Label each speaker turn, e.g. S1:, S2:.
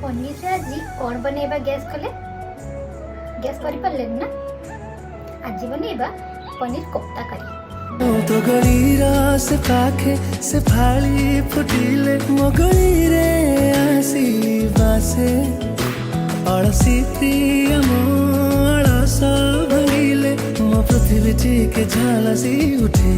S1: पनीर से आज कौन बनेबा गैस कले गैस करि परले ना। आज बनेबा पनीर कोफ्ता करी।
S2: तो गळीरा से पाखे से फाळी फुटिले मो गळीरे आसी बासे अलसी प्रिय मो अलस भंगिले मो पृथ्वी के झालसी उठे।